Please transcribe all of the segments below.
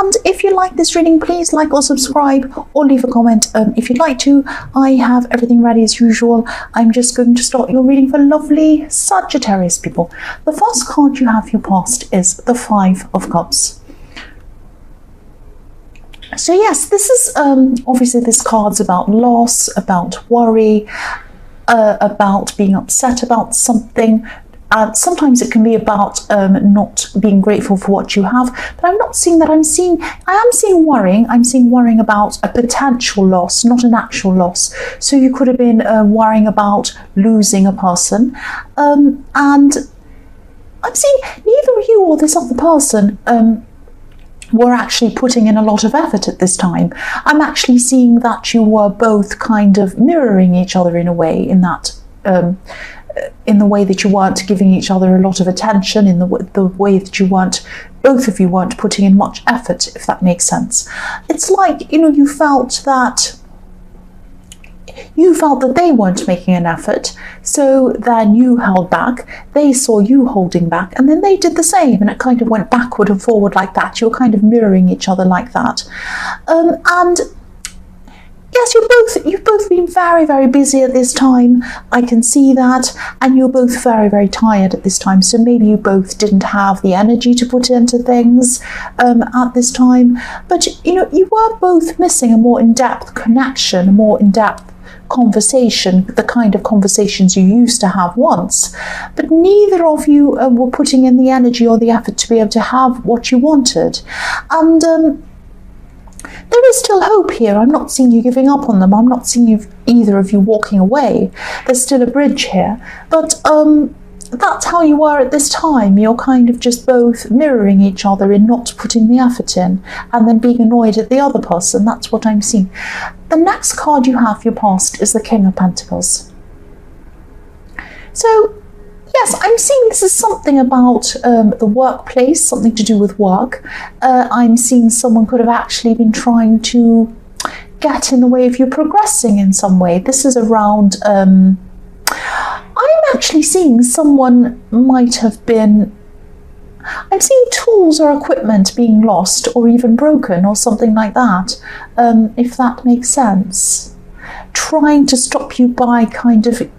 And if you like this reading, please like or subscribe or leave a comment if you'd like to. I have everything ready as usual. I'm just going to start your reading for lovely Sagittarius people. The first card you have your past is the Five of Cups. So yes, this is obviously this card's about loss, about worry, about being upset about something. Sometimes it can be about not being grateful for what you have, but I'm not seeing that. I am seeing worrying. I'm seeing worrying about a potential loss, not an actual loss. So you could have been worrying about losing a person, and I'm seeing neither you or this other person were actually putting in a lot of effort at this time. I'm actually seeing that you were both kind of mirroring each other in a way, in that in the way that you weren't giving each other a lot of attention, in the way that you weren't, both of you weren't putting in much effort, if that makes sense. It's like, you know, you felt that they weren't making an effort, so then you held back, they saw you holding back, and then they did the same, and it kind of went backward and forward like that. You're kind of mirroring each other like that. And yes, you've both been very, very busy at this time. I can see that. And you're both very, very tired at this time. So maybe you both didn't have the energy to put into things at this time. But, you know, you were both missing a more in-depth connection, a more in-depth conversation, the kind of conversations you used to have once. But neither of you were putting in the energy or the effort to be able to have what you wanted. And there is still hope here. I'm not seeing you giving up on them. I'm not seeing either of you walking away. There's still a bridge here. But that's how you were at this time. You're kind of just both mirroring each other in not putting the effort in, and then being annoyed at the other person. That's what I'm seeing. The next card you have your past is the King of Pentacles. So yes, I'm seeing this is something about the workplace, something to do with work. I'm seeing someone could have actually been trying to get in the way of you progressing in some way. This is around, I'm actually seeing someone might have been, I'm seeing tools or equipment being lost or even broken or something like that, if that makes sense. Trying to stop you by kind of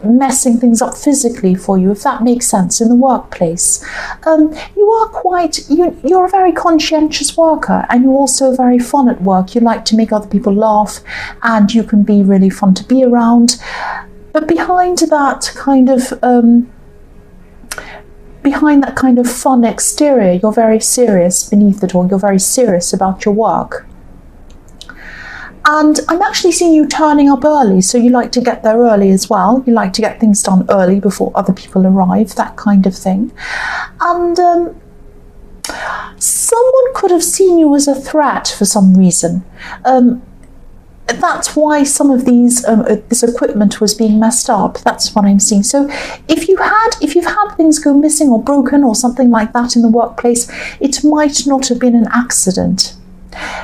messing things up physically for you, if that makes sense, in the workplace. You are quite, you're a very conscientious worker, and you're also very fun at work. You like to make other people laugh, and you can be really fun to be around. But behind that kind of fun exterior, you're very serious beneath it all. You're very serious about your work. And I'm actually seeing you turning up early, so you like to get there early as well. You like to get things done early before other people arrive, that kind of thing. And someone could have seen you as a threat for some reason. That's why some of these this equipment was being messed up. That's what I'm seeing. So if you've had things go missing or broken or something like that in the workplace, it might not have been an accident.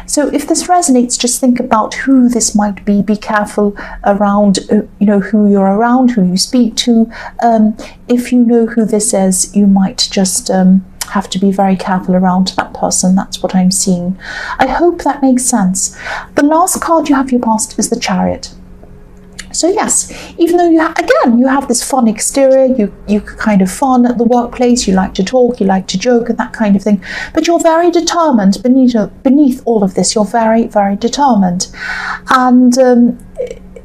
So if this resonates, just think about who this might be. Be careful around, you know, who you're around, who you speak to. If you know who this is, you might just have to be very careful around that person. That's what I'm seeing. I hope that makes sense. The last card you have your past is the Chariot. So yes, even though you have this fun exterior, you kind of fun at the workplace, you like to talk, you like to joke and that kind of thing, but you're very determined beneath all of this. You're very, very determined, and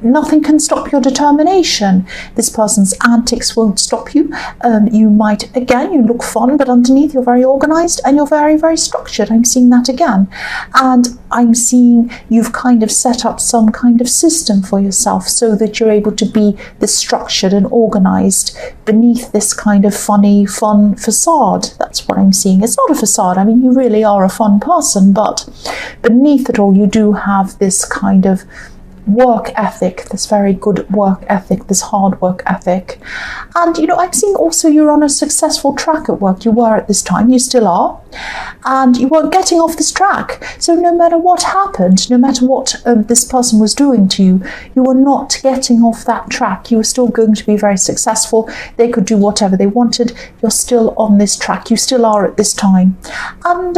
nothing can stop your determination. This person's antics won't stop you. You might, again, you look fun, but underneath you're very organized and you're very, very structured. I'm seeing that again. And I'm seeing you've kind of set up some kind of system for yourself so that you're able to be this structured and organized beneath this kind of funny, fun facade. That's what I'm seeing. It's not a facade. I mean, you really are a fun person, but beneath it all, you do have this kind of work ethic, this very good work ethic, this hard work ethic. And, you know, I'm seeing also you're on a successful track at work. You were at this time, you still are, and you weren't getting off this track. So no matter what happened, no matter what this person was doing to you, you were not getting off that track. You were still going to be very successful. They could do whatever they wanted. You're still on this track. You still are at this time. And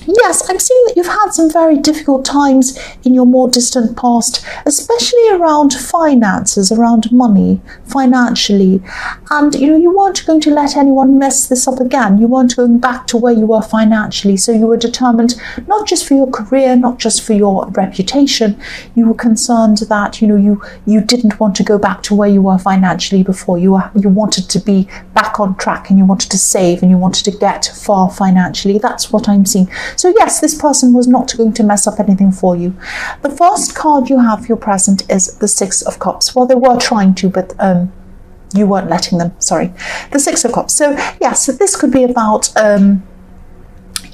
Yes, I'm seeing that you've had some very difficult times in your more distant past, especially around finances, around money, financially. And, you weren't going to let anyone mess this up again. You weren't going back to where you were financially. So you were determined, not just for your career, not just for your reputation. You were concerned that, you didn't want to go back to where you were financially before. You wanted to be back on track, and you wanted to save, and you wanted to get far financially. That's what I'm seeing. So yes, this person was not going to mess up anything for you. The first card you have for your present is the Six of Cups. Well, they were trying to, but you weren't letting them. Sorry. The Six of Cups. So yes, this could be about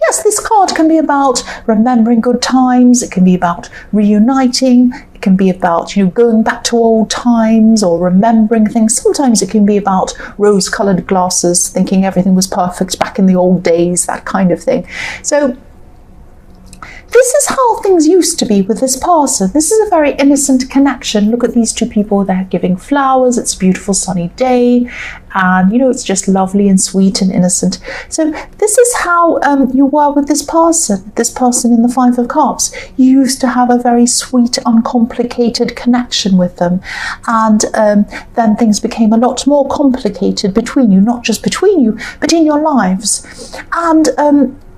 yes, this card can be about remembering good times. It can be about reuniting. It can be about, going back to old times or remembering things. Sometimes it can be about rose-colored glasses, thinking everything was perfect back in the old days, that kind of thing. So this is how things used to be with this person. This is a very innocent connection. Look at these two people. They're giving flowers. It's a beautiful sunny day. And, it's just lovely and sweet and innocent. So this is how you were with this person in the Five of Cups. You used to have a very sweet, uncomplicated connection with them. And then things became a lot more complicated between you, not just between you, but in your lives. And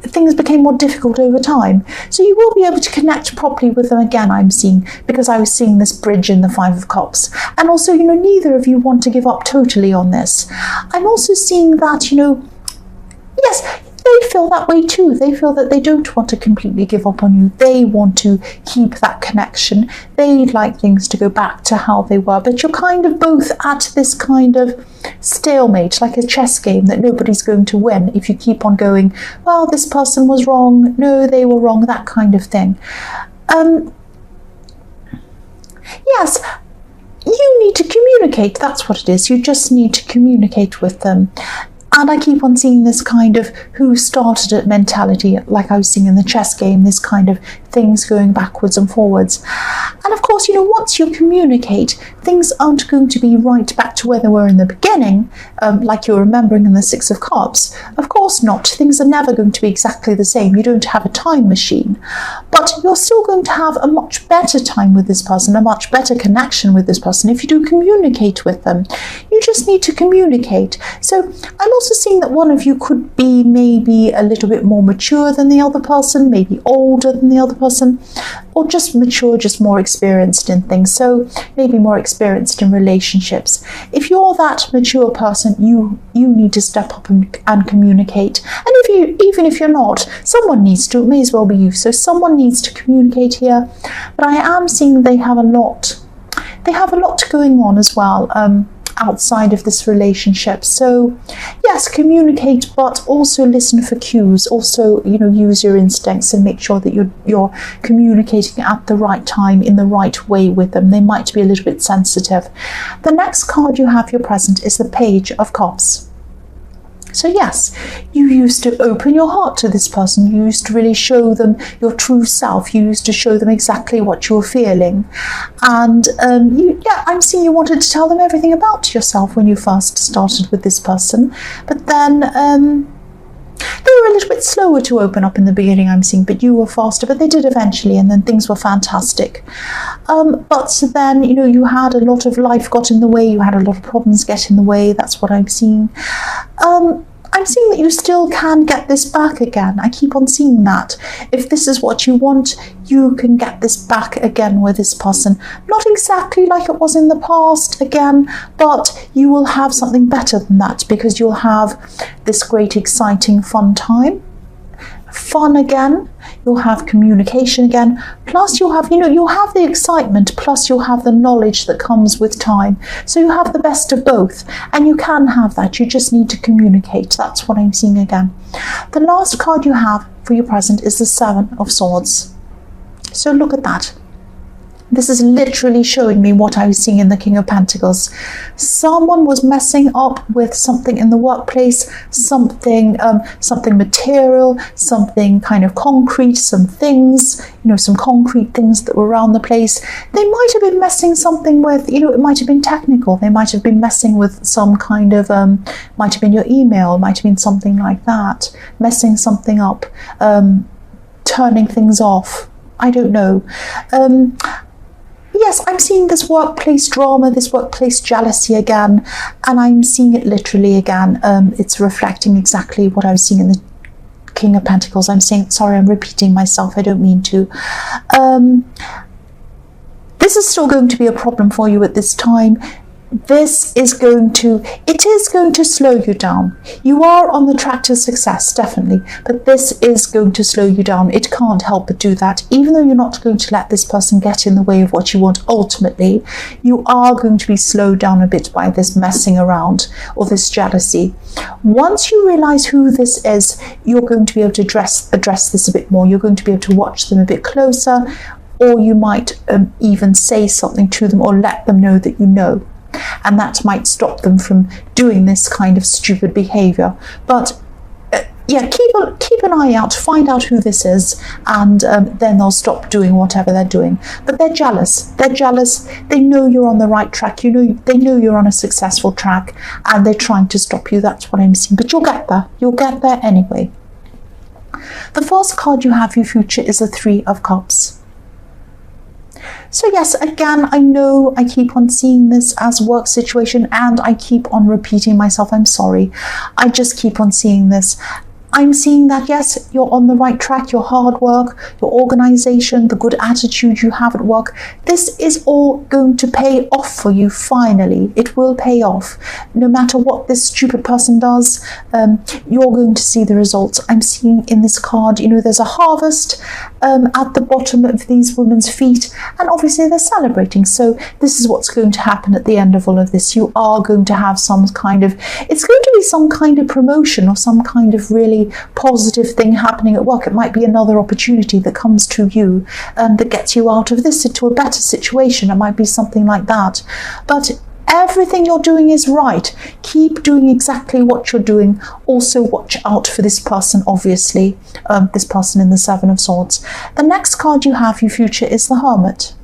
things became more difficult over time. So you will be able to connect properly with them again, I'm seeing, because I was seeing this bridge in the Five of Cups. And also, neither of you want to give up totally on this. I'm also seeing that, yes, they feel that way too. They feel that they don't want to completely give up on you. They want to keep that connection. They'd like things to go back to how they were. But you're kind of both at this kind of stalemate, like a chess game that nobody's going to win if you keep on going, well, this person was wrong. No, they were wrong, that kind of thing. Yes, you need to communicate. That's what it is. You just need to communicate with them. And I keep on seeing this kind of who started it mentality, like I was seeing in the chess game, this kind of things going backwards and forwards. And of course, once you communicate, things aren't going to be right back to where they were in the beginning, like you're remembering in the Six of Cups. Of course not. Things are never going to be exactly the same. You don't have a time machine. But you're still going to have a much better time with this person, a much better connection with this person if you do communicate with them. You just need to communicate. So I'm also seeing that one of you could be maybe a little bit more mature than the other person, maybe older than the other person, or just mature, just more experienced in things. So maybe more experienced in relationships. If you're that mature person, you need to step up and communicate. And even if you're not, someone needs to. It may as well be you. So someone needs to communicate here. But I am seeing they have a lot going on as well. Outside of this relationship. So yes, communicate, but also listen for cues. Also, use your instincts and make sure that you're communicating at the right time in the right way with them. They might be a little bit sensitive. The next card you have your present is the Page of Cups. So yes, you used to open your heart to this person. You used to really show them your true self. You used to show them exactly what you were feeling. And I'm seeing you wanted to tell them everything about yourself when you first started with this person. But then they were a little bit slower to open up in the beginning, I'm seeing, but you were faster. But they did eventually, and then things were fantastic. But then, you had a lot of life got in the way. You had a lot of problems get in the way. That's what I'm seeing. I'm seeing that you still can get this back again. I keep on seeing that. If this is what you want, you can get this back again with this person. Not exactly like it was in the past again, but you will have something better than that, because you'll have this great, exciting, fun time. Fun again, you'll have communication again, plus you'll have the excitement, plus you'll have the knowledge that comes with time. So you have the best of both, and you can have that. You just need to communicate. That's what I'm seeing again. The last card you have for your present is the Seven of Swords. So look at that. This is literally showing me what I was seeing in the King of Pentacles. Someone was messing up with something in the workplace, something material, something kind of concrete, some things, some concrete things that were around the place. They might have been messing something with, it might have been technical. They might have been messing with some kind of, might have been your email, might have been something like that, messing something up. turning things off. I don't know. Yes, I'm seeing this workplace drama, this workplace jealousy again, and I'm seeing it literally again. It's reflecting exactly what I was seeing in the King of Pentacles. I'm saying, sorry, I'm repeating myself. I don't mean to. This is still going to be a problem for you at this time. It is going to slow you down. You are on the track to success, definitely, but this is going to slow you down. It can't help but do that. Even though you're not going to let this person get in the way of what you want ultimately, you are going to be slowed down a bit by this messing around or this jealousy. Once you realize who this is, you're going to be able to address this a bit more. You're going to be able to watch them a bit closer, or you might even say something to them or let them know that you know. And that might stop them from doing this kind of stupid behavior. But yeah, keep an eye out, find out who this is, and then they'll stop doing whatever they're doing. But they're jealous. They know you're on the right track. They know you're on a successful track, and they're trying to stop you. That's what I'm seeing. But you'll get there. You'll get there anyway. The first card you have for your future is the Three of Cups. So yes, again, I know I keep on seeing this as work situation, and I keep on repeating myself. I'm sorry. I just keep on seeing this. I'm seeing that, yes, you're on the right track, your hard work, your organization, the good attitude you have at work. This is all going to pay off for you finally. It will pay off. No matter what this stupid person does, you're going to see the results. I'm seeing in this card, there's a harvest at the bottom of these women's feet, and obviously they're celebrating. So this is what's going to happen at the end of all of this. You are going to have it's going to be some kind of promotion or some kind of really positive thing happening at work. It might be another opportunity that comes to you that gets you out of this into a better situation. It might be something like that. But everything you're doing is right. Keep doing exactly what you're doing. Also watch out for this person, obviously, this person in the Seven of Swords. The next card you have for your future is the Hermit.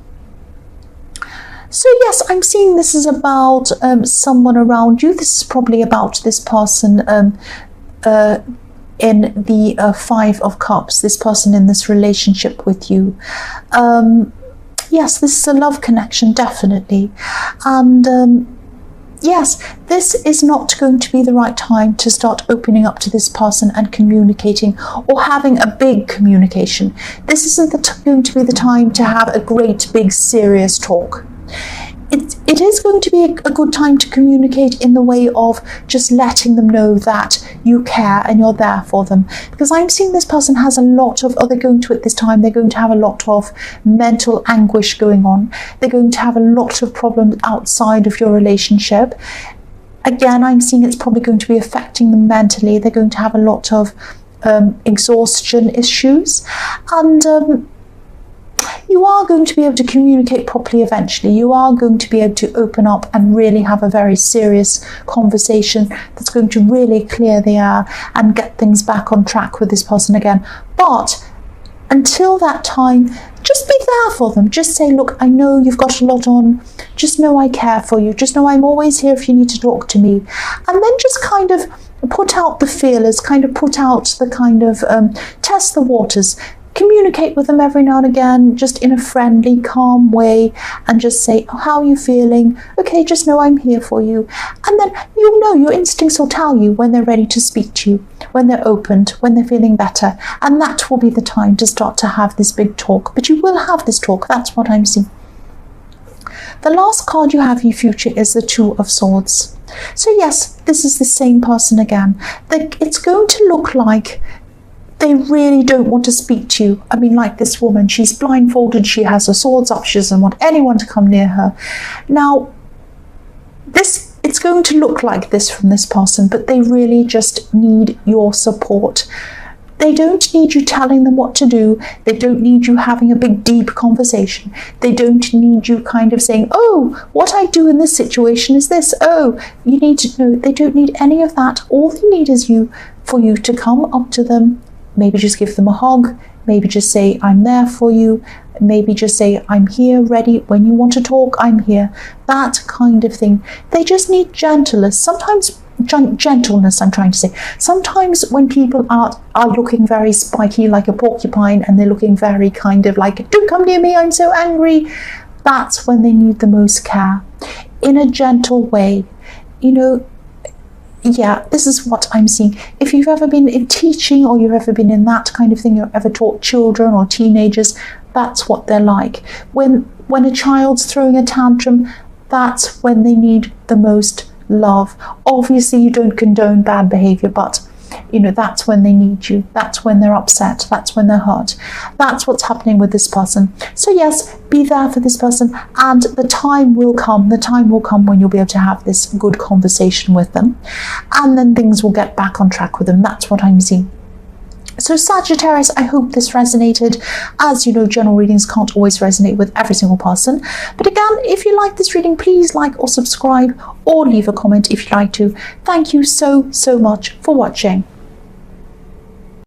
So yes, I'm seeing this is about someone around you. This is probably about this person in the Five of Cups, this person in this relationship with you. Yes, this is a love connection, definitely. And yes, this is not going to be the right time to start opening up to this person and communicating or having a big communication. This isn't going to be the time to have a great, big, serious talk. It is going to be a good time to communicate in the way of just letting them know that you care and you're there for them. Because I'm seeing this person has a lot of, they're going to have a lot of mental anguish going on. They're going to have a lot of problems outside of your relationship. Again, I'm seeing it's probably going to be affecting them mentally. They're going to have a lot of exhaustion issues. And you are going to be able to communicate properly eventually. You are going to be able to open up and really have a very serious conversation that's going to really clear the air and get things back on track with this person again. But until that time, just be there for them. Just say, look, I know you've got a lot on. Just know I care for you. Just know I'm always here if you need to talk to me. And then just kind of put out the feelers, kind of put out the kind of test the waters. Communicate with them every now and again, just in a friendly, calm way, and just say, oh, how are you feeling? Okay, just know I'm here for you. And then you'll know, your instincts will tell you when they're ready to speak to you, when they're opened, when they're feeling better. And that will be the time to start to have this big talk. But you will have this talk, that's what I'm seeing. The last card you have in your future is the Two of Swords. So yes, this is the same person again. It's going to look like they really don't want to speak to you. I mean, like this woman, she's blindfolded, she has her swords up, she doesn't want anyone to come near her. Now, it's going to look like this from this person, but they really just need your support. They don't need you telling them what to do. They don't need you having a big, deep conversation. They don't need you kind of saying, oh, what I do in this situation is this. Oh, you need to know. They don't need any of that. All they need is for you to come up to them. Maybe just give them a hug. Maybe just say, I'm there for you. Maybe just say, I'm here, ready. When you want to talk, I'm here. That kind of thing. They just need gentleness. Sometimes gentleness, I'm trying to say. Sometimes when people are looking very spiky like a porcupine, and they're looking very kind of like, don't come near me, I'm so angry, that's when they need the most care. In a gentle way, you know. Yeah, this is what I'm seeing. If you've ever been in teaching, or you've ever been in that kind of thing, you've ever taught children or teenagers, that's what they're like. When a child's throwing a tantrum, that's when they need the most love. Obviously, you don't condone bad behavior, but you know, that's when they need you. That's when they're upset. That's when they're hurt. That's what's happening with this person. So yes, be there for this person, and the time will come. The time will come when you'll be able to have this good conversation with them, and then things will get back on track with them. That's what I'm seeing. So Sagittarius, I hope this resonated. As you know, general readings can't always resonate with every single person. But again, if you like this reading, please like or subscribe, or leave a comment if you'd like to. Thank you so much for watching.